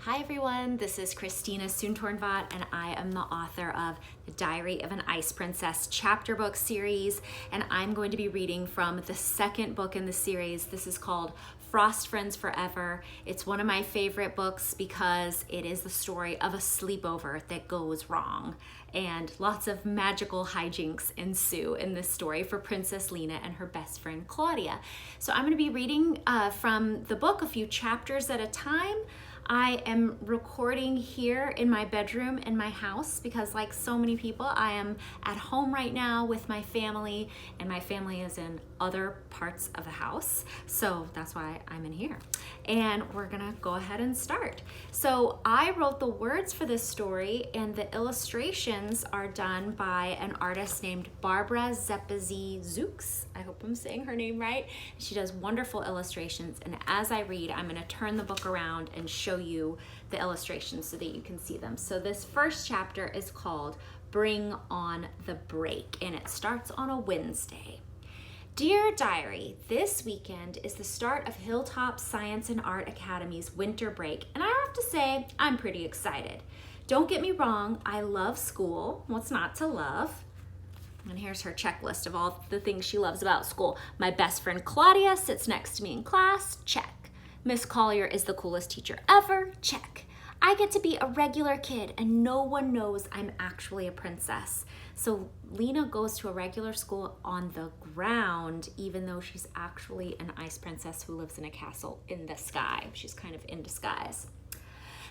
Hi everyone, this is Christina Soontornvat and I am the author of the Diary of an Ice Princess chapter book series, and I'm going to be reading from the second book in the series. This is called Frost Friends Forever. It's one of my favorite books because it is the story of a sleepover that goes wrong, and lots of magical hijinks ensue in this story for Princess Lena and her best friend Claudia. So I'm going to be reading from the book a few chapters at a time. I am recording here in my bedroom in my house because, like so many people, I am at home right now with my family, and my family is in other parts of the house, so that's why I'm in here. And we're gonna go ahead and start. So I wrote the words for this story, and the illustrations are done by an artist named Barbara Zepezi-Zooks. I hope I'm saying her name right. She does wonderful illustrations, and as I read, I'm gonna turn the book around and show you the illustrations so that you can see them. So this first chapter is called Bring on the Break, and it starts on a Wednesday. Dear Diary, this weekend is the start of Hilltop Science and Art Academy's winter break, and I have to say, I'm pretty excited. Don't get me wrong, I love school. What's not to love? And here's her checklist of all the things she loves about school. My best friend Claudia sits next to me in class, check. Miss Collier is the coolest teacher ever, check. I get to be a regular kid and no one knows I'm actually a princess. So Lena goes to a regular school on the ground, even though she's actually an ice princess who lives in a castle in the sky. She's kind of in disguise.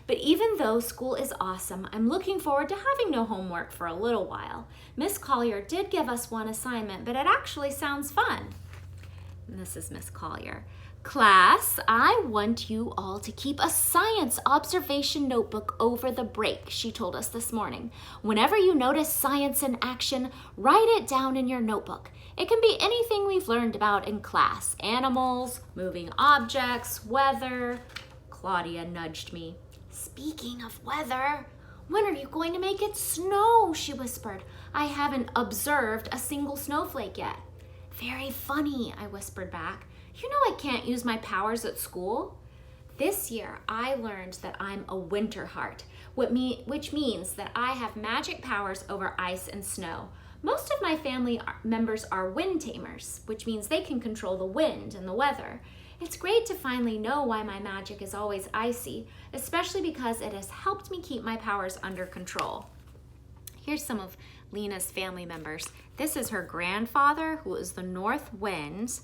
But even though school is awesome, I'm looking forward to having no homework for a little while. Miss Collier did give us one assignment, but it actually sounds fun. And this is Miss Collier. Class, I want you all to keep a science observation notebook over the break, she told us this morning. Whenever you notice science in action, write it down in your notebook. It can be anything we've learned about in class. Animals, moving objects, weather. Claudia nudged me. Speaking of weather, when are you going to make it snow? She whispered. I haven't observed a single snowflake yet. Very funny, I whispered back. You know I can't use my powers at school. This year, I learned that I'm a winter heart, which means that I have magic powers over ice and snow. Most of my family members are wind tamers, which means they can control the wind and the weather. It's great to finally know why my magic is always icy, especially because it has helped me keep my powers under control. Here's some of Lena's family members. This is her grandfather, who is the North Wind,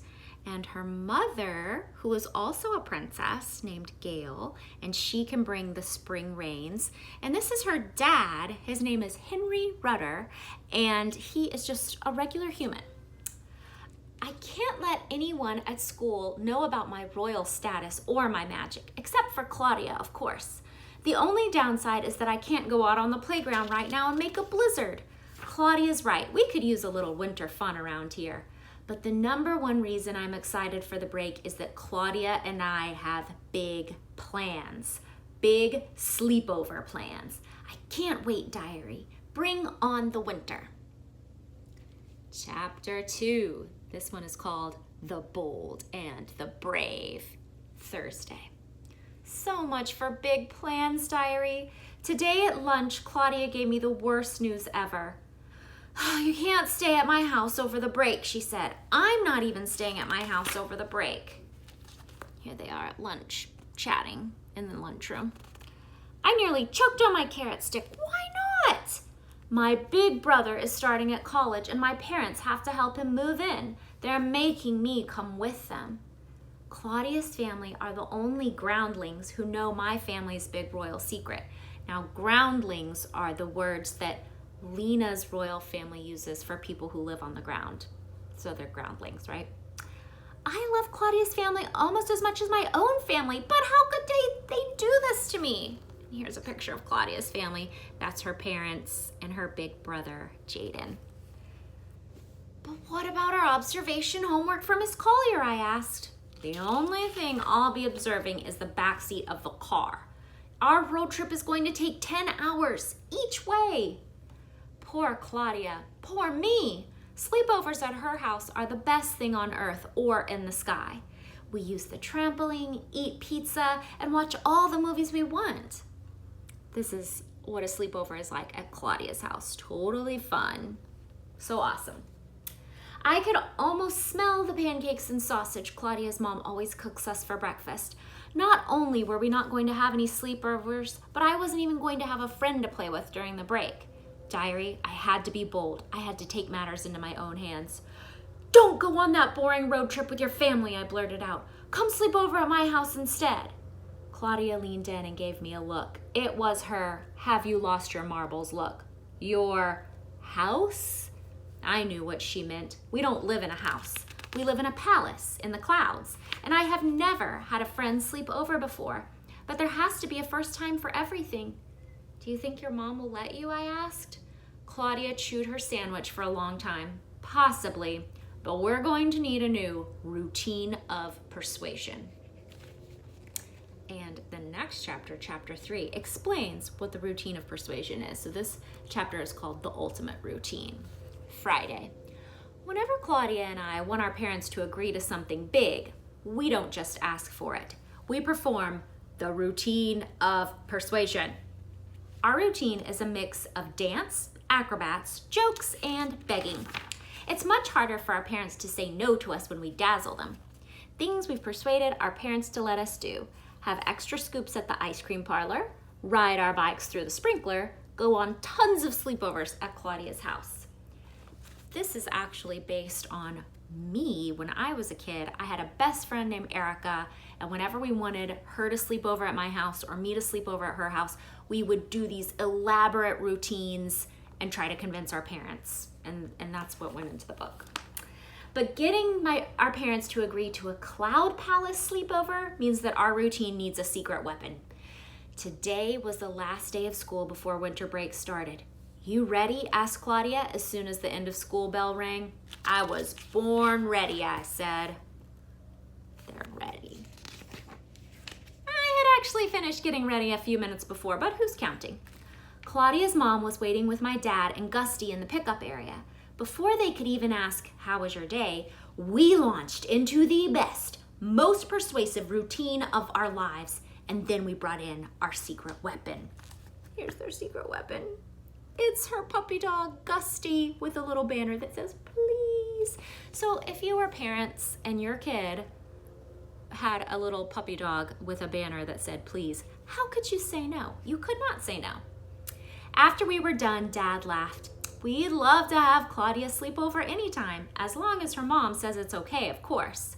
and her mother, who is also a princess named Gail, and she can bring the spring rains. And this is her dad. His name is Henry Rudder, and he is just a regular human. I can't let anyone at school know about my royal status or my magic, except for Claudia, of course. The only downside is that I can't go out on the playground right now and make a blizzard. Claudia's right. We could use a little winter fun around here. But the number one reason I'm excited for the break is that Claudia and I have big plans. Big sleepover plans. I can't wait, diary. Bring on the winter. Chapter 2. This one is called The Bold and the Brave. Thursday. So much for big plans, diary. Today at lunch, Claudia gave me the worst news ever. You can't stay at my house over the break, she said. I'm not even staying at my house over the break. Here they are at lunch, chatting in the lunchroom. I nearly choked on my carrot stick. Why not? My big brother is starting at college and my parents have to help him move in. They're making me come with them. Claudia's family are the only groundlings who know my family's big royal secret. Now, groundlings are the words that Lena's royal family uses for people who live on the ground. So they're groundlings, right? I love Claudia's family almost as much as my own family, but how could they do this to me? Here's a picture of Claudia's family. That's her parents and her big brother, Jaden. But what about our observation homework for Miss Collier, I asked. The only thing I'll be observing is the backseat of the car. Our road trip is going to take 10 hours each way. Poor Claudia, poor me. Sleepovers at her house are the best thing on earth or in the sky. We use the trampoline, eat pizza, and watch all the movies we want. This is what a sleepover is like at Claudia's house. Totally fun. So awesome. I could almost smell the pancakes and sausage Claudia's mom always cooks us for breakfast. Not only were we not going to have any sleepovers, but I wasn't even going to have a friend to play with during the break. Diary, I had to be bold. I had to take matters into my own hands. Don't go on that boring road trip with your family, I blurted out. Come sleep over at my house instead. Claudia leaned in and gave me a look. It was her have you lost your marbles look. Your house? I knew what she meant. We don't live in a house. We live in a palace in the clouds, and I have never had a friend sleep over before. But there has to be a first time for everything. Do you think your mom will let you? I asked. Claudia chewed her sandwich for a long time. Possibly, but we're going to need a new routine of persuasion. And the next chapter, chapter 3, explains what the routine of persuasion is. So this chapter is called The Ultimate Routine. Friday. Whenever Claudia and I want our parents to agree to something big, we don't just ask for it. We perform the routine of persuasion. Our routine is a mix of dance, acrobats, jokes, and begging. It's much harder for our parents to say no to us when we dazzle them. Things we've persuaded our parents to let us do: have extra scoops at the ice cream parlor, ride our bikes through the sprinkler, go on tons of sleepovers at Claudia's house. This is actually based on me. When I was a kid, I had a best friend named Erica, and whenever we wanted her to sleep over at my house or me to sleep over at her house, we would do these elaborate routines and try to convince our parents, and that's what went into the book. But getting our parents to agree to a Cloud Palace sleepover means that our routine needs a secret weapon. Today was the last day of school before winter break started. You ready? Asked Claudia as soon as the end of school bell rang. I was born ready, I said. They're ready. I had actually finished getting ready a few minutes before, but who's counting? Claudia's mom was waiting with my dad and Gusty in the pickup area. Before they could even ask, how was your day, we launched into the best, most persuasive routine of our lives, and then we brought in our secret weapon. Here's their secret weapon. It's her puppy dog, Gusty, with a little banner that says, please. So if you were parents and your kid had a little puppy dog with a banner that said, please, how could you say no? You could not say no. After we were done, Dad laughed. We'd love to have Claudia sleep over anytime, as long as her mom says it's okay, of course.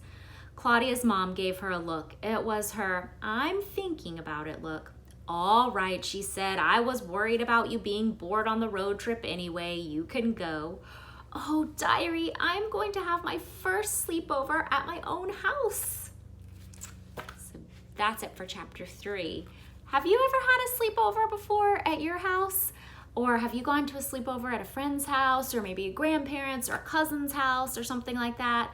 Claudia's mom gave her a look. It was her, I'm thinking about it look. All right, she said, I was worried about you being bored on the road trip anyway. You can go. Oh, Diary, I'm going to have my first sleepover at my own house. So that's it for chapter 3. Have you ever had a sleepover before at your house? Or have you gone to a sleepover at a friend's house, or maybe a grandparent's or a cousin's house or something like that?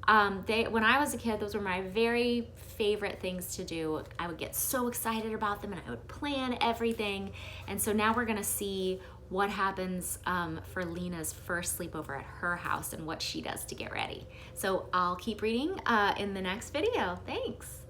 When I was a kid, those were my very favorite things to do. I would get so excited about them and I would plan everything. And so now we're gonna see what happens for Lena's first sleepover at her house and what she does to get ready. So I'll keep reading in the next video. Thanks.